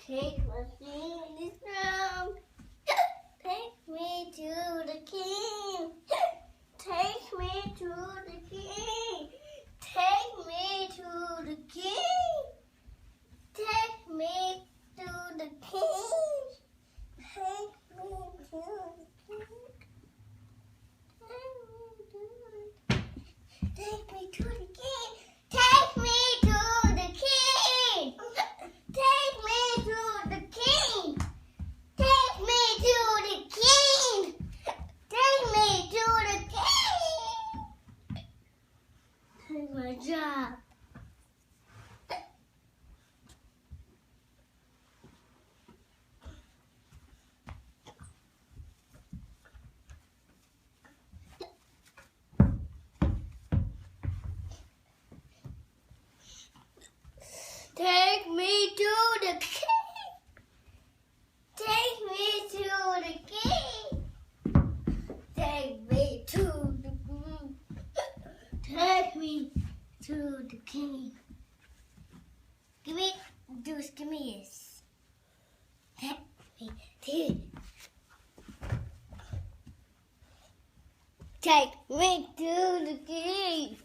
Take my feelings from. Take me to the king. Take me to the king. Take me to the king. Take me to the king. Take me to the king. Take me to the king. Take me to the king. Take me to the king. Take me to the king. Take me to the king. Take my job. Take me to the king. Take me to the king. Take me to the king. Take me to the king. Give me this. Give me this. Take me to. Take me to the king.